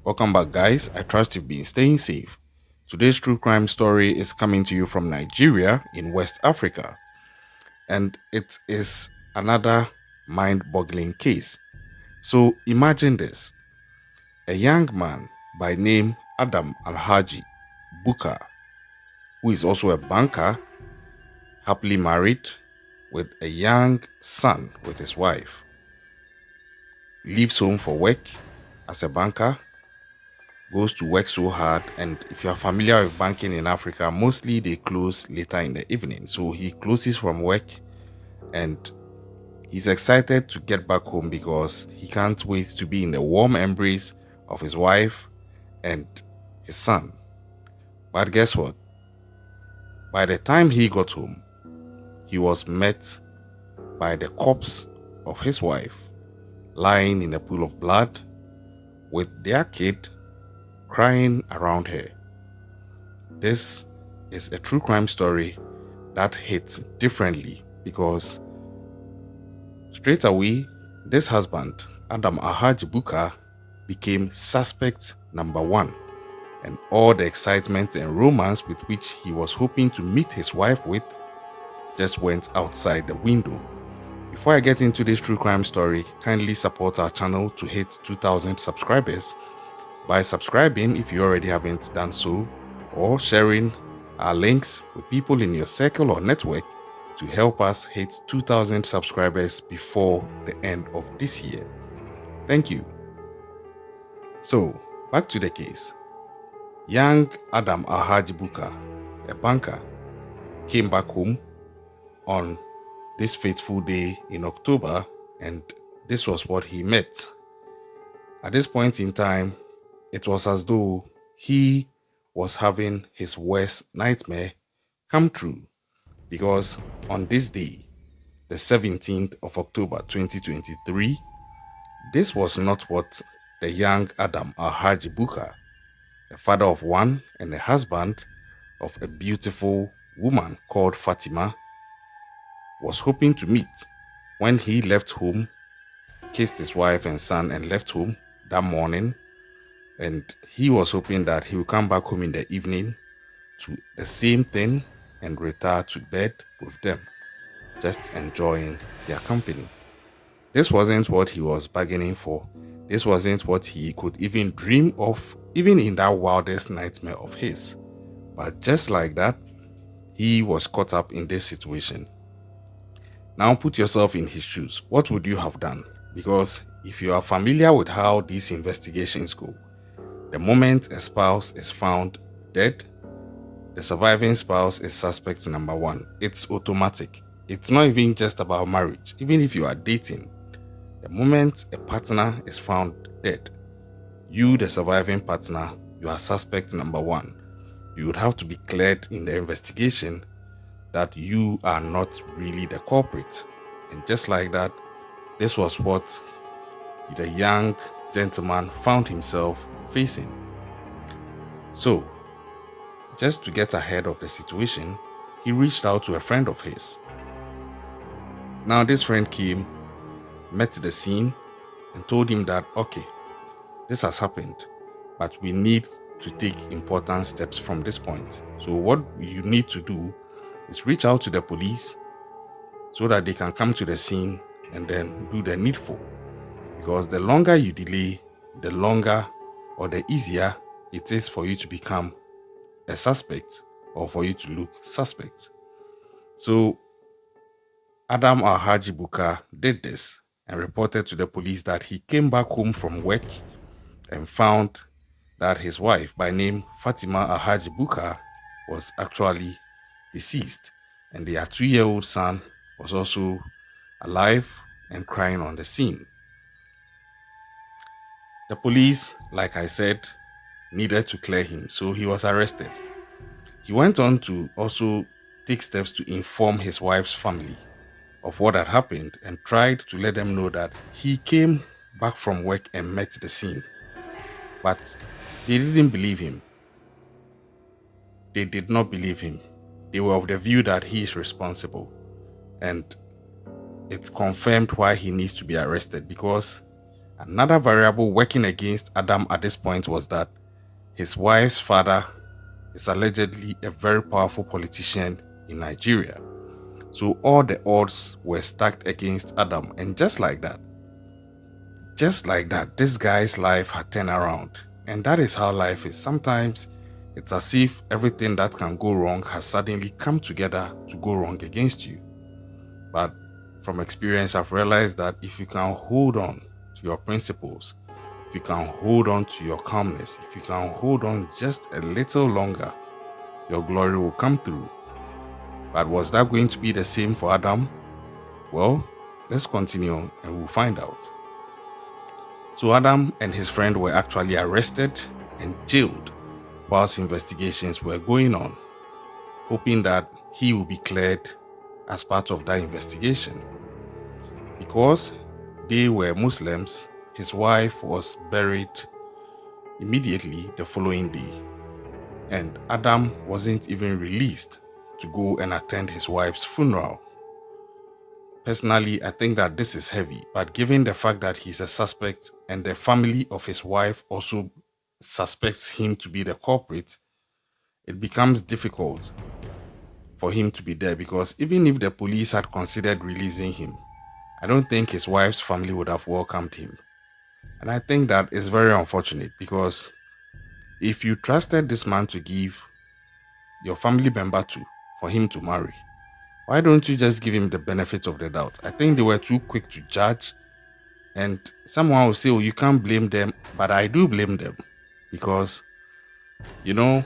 Welcome back, guys. I trust you've been staying safe. Today's true crime story is coming to you from Nigeria in West Africa, and it is another mind boggling case. So imagine this: a young man by name Adam Alhaji Buka, who is also a banker, happily married with a young son with his wife, leaves home for work as a banker, goes to work so hard. And if you are familiar with banking in Africa, mostly they close later in the evening. So he closes from work and he's excited to get back home because he can't wait to be in the warm embrace of his wife and his son. But guess what? By the time he got home, he was met by the corpse of his wife lying in a pool of blood with their kid crying around her. This is a true crime story that hits differently because straight away, this husband, Adam Alhaji Buka, became suspect number one, and all the excitement and romance with which he was hoping to meet his wife with just went outside the window. Before I get into this true crime story, kindly support our channel to hit 2,000 subscribers by subscribing if you already haven't done so, or sharing our links with people in your circle or network to help us hit 2,000 subscribers before the end of this year. Thank you. So, back to the case. Young Adam Alhaji Buka, a banker, came back home on this fateful day in October, and this was what he met. At this point in time, it was as though he was having his worst nightmare come true, because on this day, the 17th of October 2023, this was not what the young Adam Alhaji Buka, a father of one and a husband of a beautiful woman called Fatima, was hoping to meet when he left home, kissed his wife and son and left home that morning. And he was hoping that he would come back home in the evening to the same thing and retire to bed with them, just enjoying their company. This wasn't what he was bargaining for. This wasn't what he could even dream of, even in that wildest nightmare of his. But just like that, he was caught up in this situation. Now put yourself in his shoes. What would you have done? Because if you are familiar with how these investigations go, the moment a spouse is found dead, the surviving spouse is suspect number one. It's automatic. It's not even just about marriage. Even if you are dating, the moment a partner is found dead, you, the surviving partner, you are suspect number one. You would have to be cleared in the investigation that you are not really the culprit. And just like that, this was what the young gentleman found himself facing. So, just to get ahead of the situation, he reached out to a friend of his. Now, this friend came, met the scene, and told him that, okay, this has happened, but we need to take important steps from this point. So what you need to do is reach out to the police so that they can come to the scene and then do the needful. Because the longer you delay, the longer or the easier it is for you to become a suspect or for you to look suspect. So Adam Alhaji Buka did this and reported to the police that he came back home from work and found that his wife, by name Fatima Alhaji Buka, was actually deceased, and their 2-year-old son was also alive and crying on the scene. The police, like I said, needed to clear him, so he was arrested. He went on to also take steps to inform his wife's family of what had happened and tried to let them know that he came back from work and met the scene. But they didn't believe him. They did not believe him. They were of the view that he is responsible. And it confirmed why he needs to be arrested, because Another variable working against Adam at this point was that his wife's father is allegedly a very powerful politician in Nigeria. So all the odds were stacked against Adam. And just like that, this guy's life had turned around. And that is how life is. Sometimes it's as if everything that can go wrong has suddenly come together to go wrong against you. But from experience, I've realized that if you can hold on to your principles, if you can hold on to your calmness, if you can hold on just a little longer, your glory will come through. But was that going to be the same for Adam? Well, let's continue and we'll find out. So Adam and his friend were actually arrested and jailed whilst investigations were going on, hoping that he will be cleared as part of that investigation. Because they were Muslims, his wife was buried immediately the following day, and Adam wasn't even released to go and attend his wife's funeral. Personally, I think that this is heavy, but given the fact that he's a suspect and the family of his wife also suspects him to be the culprit, it becomes difficult for him to be there, because even if the police had considered releasing him, I don't think his wife's family would have welcomed him. And I think that is very unfortunate, because if you trusted this man to give your family member to, for him to marry, why don't you just give him the benefit of the doubt? I think they were too quick to judge, and someone will say, oh, you can't blame them, but I do blame them, because,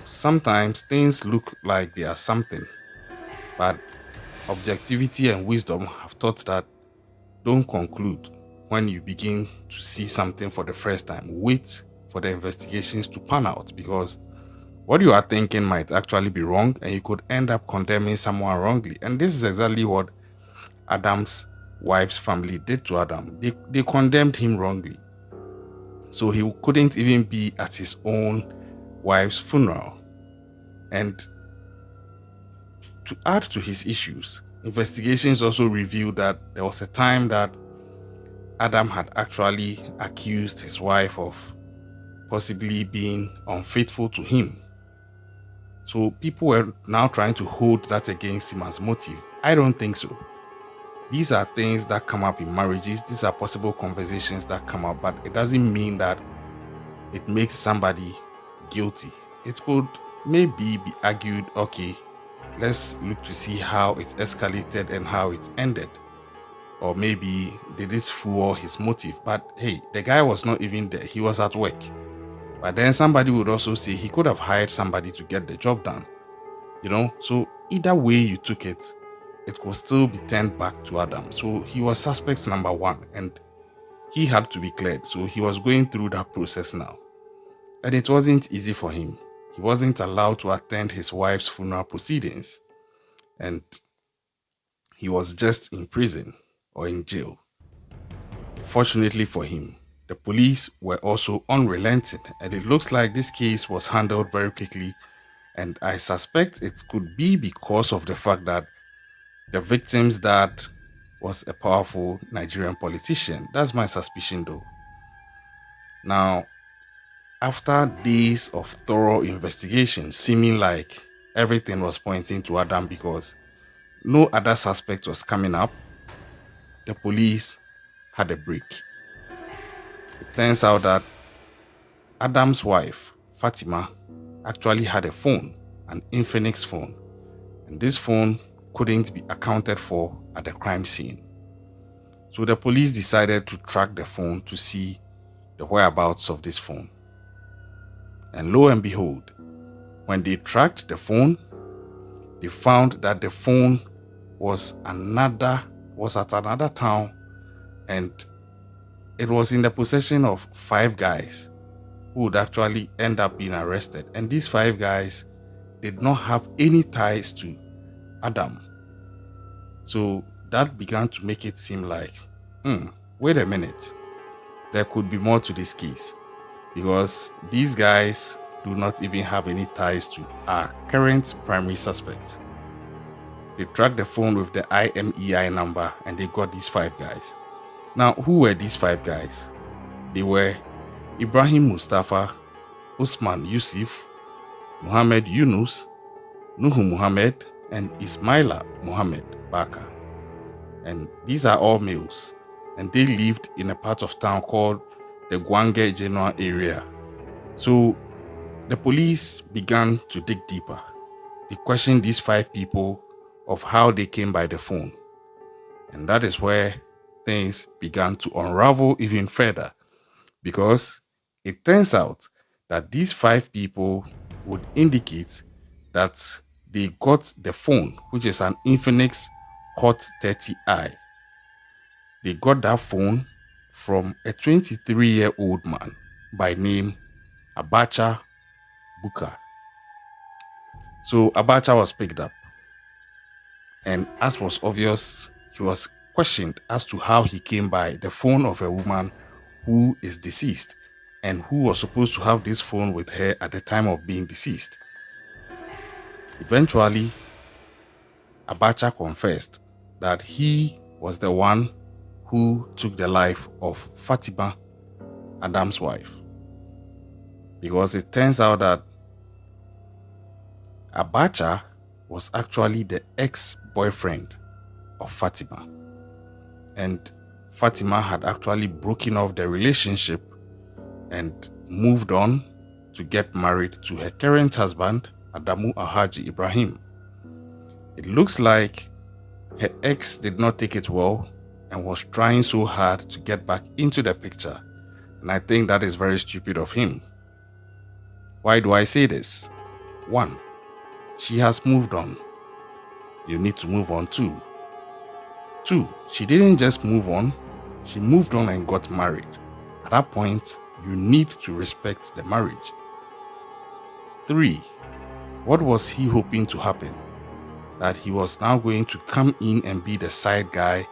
sometimes things look like they are something, but objectivity and wisdom have taught that don't conclude when you begin to see something for the first time. Wait for the investigations to pan out, because what you are thinking might actually be wrong and you could end up condemning someone wrongly. And this is exactly what Adam's wife's family did to Adam. They condemned him wrongly. So he couldn't even be at his own wife's funeral. And to add to his issues, investigations also revealed that there was a time that Adam had actually accused his wife of possibly being unfaithful to him. So people were now trying to hold that against him as motive. I don't think so. These are things that come up in marriages. These are possible conversations that come up, but it doesn't mean that it makes somebody guilty. It could maybe be argued, okay, let's look to see how it escalated and how it ended. Or maybe they did fool his motive. But hey, the guy was not even there. He was at work. But then somebody would also say he could have hired somebody to get the job done. So either way you took it, it could still be turned back to Adam. So he was suspect number one and he had to be cleared. So he was going through that process now. And it wasn't easy for him. He wasn't allowed to attend his wife's funeral proceedings. And he was just in prison or in jail. Fortunately for him, the police were also unrelenting, and it looks like this case was handled very quickly, and I suspect it could be because of the fact that the victim's dad was a powerful Nigerian politician. That's my suspicion though. Now, after days of thorough investigation, seeming like everything was pointing to Adam because no other suspect was coming up, the police had a break. It turns out that Adam's wife, Fatima, actually had a phone, an Infinix phone, and this phone couldn't be accounted for at the crime scene. So the police decided to track the phone to see the whereabouts of this phone. And lo and behold, when they tracked the phone, they found that the phone was at another town, and it was in the possession of 5 guys who would actually end up being arrested. And these 5 guys did not have any ties to Adam. So that began to make it seem like, wait a minute, there could be more to this case, because these guys do not even have any ties to our current primary suspects. They tracked the phone with the IMEI number and they got these 5 guys. Now, who were these 5 guys? They were Ibrahim Mustafa, Usman Yusuf, Muhammad Yunus, Nuhu Muhammad, and Ismaila Muhammad Baka. And these are all males. And they lived in a part of town called the Gwange Genoa area. So the police began to dig deeper. They questioned these 5 people of how they came by the phone. And that is where things began to unravel even further, because it turns out that these 5 people would indicate that they got the phone, which is an Infinix Hot 30i. They got that phone from a 23-year-old man by name Abacha Buka. So Abacha was picked up, and as was obvious, he was questioned as to how he came by the phone of a woman who is deceased and who was supposed to have this phone with her at the time of being deceased. Eventually, Abacha confessed that he was the one who took the life of Fatima, Adam's wife, because it turns out that Abacha was actually the ex-boyfriend of Fatima, and Fatima had actually broken off the relationship and moved on to get married to her current husband, Adamu Alhaji Ibrahim. It looks like her ex did not take it well and was trying so hard to get back into the picture, and I think that is very stupid of him. Why do I say this? 1, she has moved on. You need to move on too. 2, she didn't just move on, she moved on and got married. At that point, you need to respect the marriage. 3, what was he hoping to happen? That he was now going to come in and be the side guy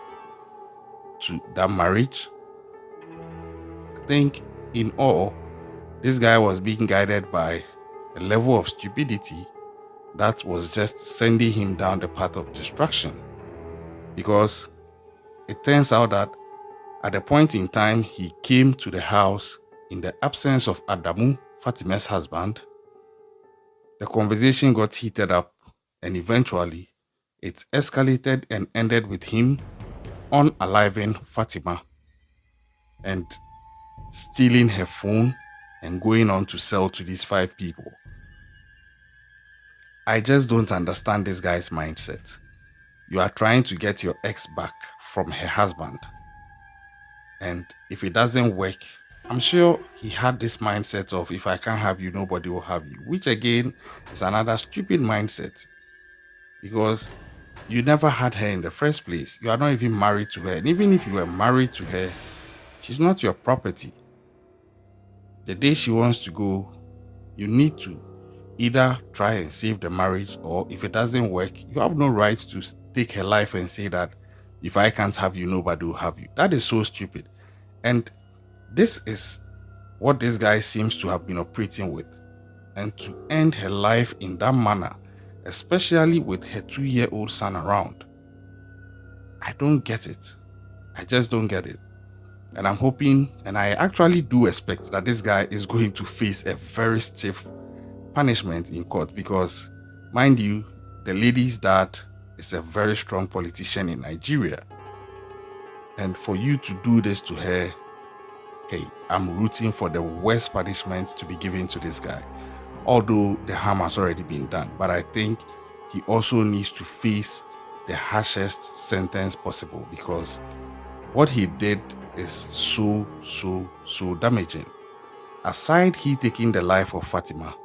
to that marriage? I think in all, this guy was being guided by a level of stupidity that was just sending him down the path of destruction. Because it turns out that at the point in time he came to the house in the absence of Adamu, Fatima's husband, the conversation got heated up, and eventually it escalated and ended with him unaliving Fatima and stealing her phone and going on to sell to these 5 people. I just don't understand this guy's mindset. You are trying to get your ex back from her husband, and if it doesn't work, I'm sure he had this mindset of, if I can't have you, nobody will have you, which again is another stupid mindset, because you never had her in the first place. You are not even married to her, and even if you were married to her, she's not your property. The day she wants to go, you need to either try and save the marriage, or if it doesn't work, you have no right to take her life and say that if I can't have you, nobody will have you. That is so stupid. And this is what this guy seems to have been operating with. And to end her life in that manner, especially with her 2-year-old son around, I don't get it. I just don't get it. And I'm hoping, and I actually do expect, that this guy is going to face a very stiff punishment in court, because, mind you, the lady's dad is a very strong politician in Nigeria. And for you to do this to her, hey, I'm rooting for the worst punishment to be given to this guy. Although the harm has already been done, but I think he also needs to face the harshest sentence possible, because what he did is so damaging. Aside he taking the life of Fatima,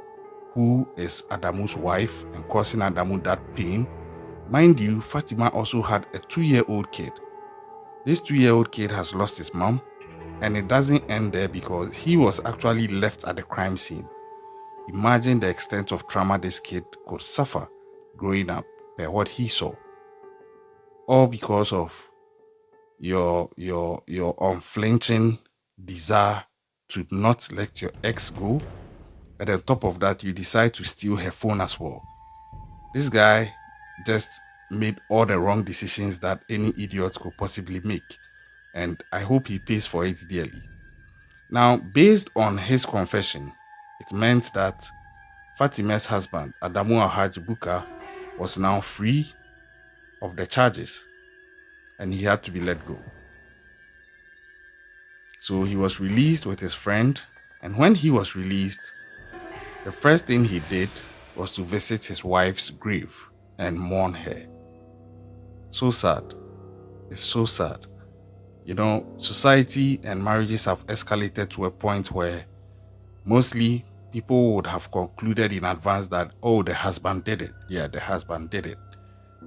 who is Adamu's wife, and causing Adamu that pain, mind you, Fatima also had a 2-year-old kid. This 2-year-old kid has lost his mom, and it doesn't end there, because he was actually left at the crime scene. Imagine the extent of trauma this kid could suffer growing up by what he saw. All because of your unflinching desire to not let your ex go. And on top of that, you decide to steal her phone as well. This guy just made all the wrong decisions that any idiot could possibly make. And I hope he pays for it dearly. Now, based on his confession, it meant that Fatima's husband, Adamu Alhaji Buka, was now free of the charges and he had to be let go. So he was released with his friend, and when he was released, the first thing he did was to visit his wife's grave and mourn her. So sad. It's so sad. You know, society and marriages have escalated to a point where mostly people would have concluded in advance that, oh, the husband did it. Yeah, the husband did it.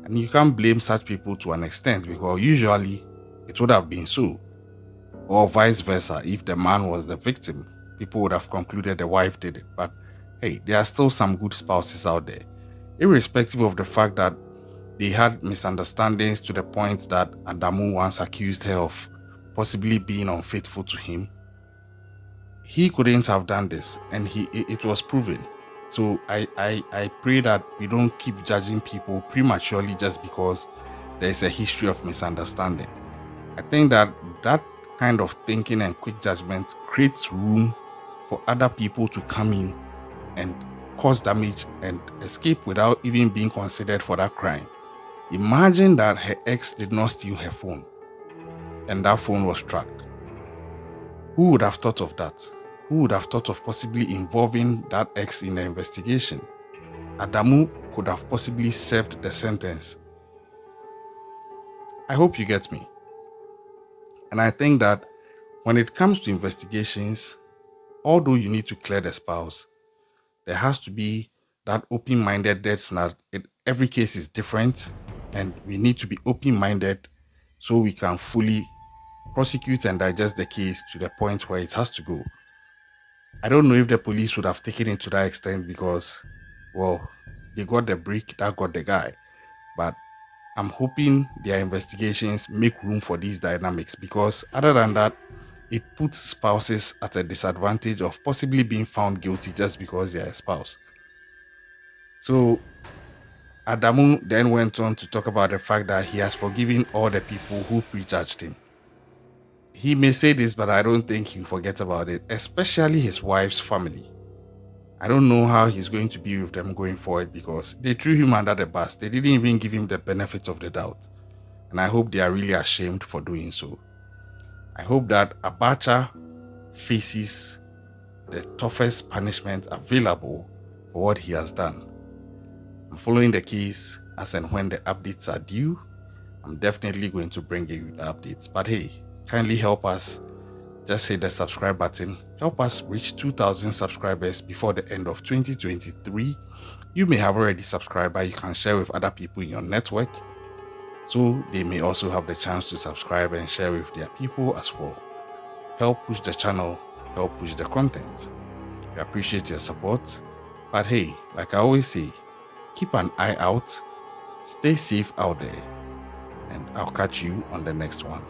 And you can't blame such people to an extent because usually it would have been so. Or vice versa, if the man was the victim, people would have concluded the wife did it. But hey, there are still some good spouses out there. Irrespective of the fact that they had misunderstandings to the point that Adamu once accused her of possibly being unfaithful to him, he couldn't have done this, and it was proven. So I pray that we don't keep judging people prematurely just because there's a history of misunderstanding. I think that kind of thinking and quick judgment creates room for other people to come in and cause damage and escape without even being considered for that crime. Imagine that her ex did not steal her phone and that phone was tracked. Who would have thought of that? Who would have thought of possibly involving that ex in the investigation? Adamu could have possibly served the sentence. I hope you get me. And I think that when it comes to investigations, although you need to clear the spouse, there has to be that open-mindedness that every case is different and we need to be open-minded so we can fully prosecute and digest the case to the point where it has to go. I don't know if the police would have taken it to that extent because, well, they got the brick that got the guy. But I'm hoping their investigations make room for these dynamics because other than that, it puts spouses at a disadvantage of possibly being found guilty just because they are a spouse. So Adamu then went on to talk about the fact that he has forgiven all the people who prejudged him. He may say this, but I don't think he'll forget about it, especially his wife's family. I don't know how he's going to be with them going forward because they threw him under the bus. They didn't even give him the benefit of the doubt. And I hope they are really ashamed for doing so. I hope that Abacha faces the toughest punishment available for what he has done. I'm following the case as and when the updates are due. I'm definitely going to bring you the updates. But hey, kindly help us. Just hit the subscribe button. Help us reach 2,000 subscribers before the end of 2023. You may have already subscribed, but you can share with other people in your network so they may also have the chance to subscribe and share with their people as well. Help push the channel, help push the content. We appreciate your support. But hey, like I always say, keep an eye out, stay safe out there, and I'll catch you on the next one.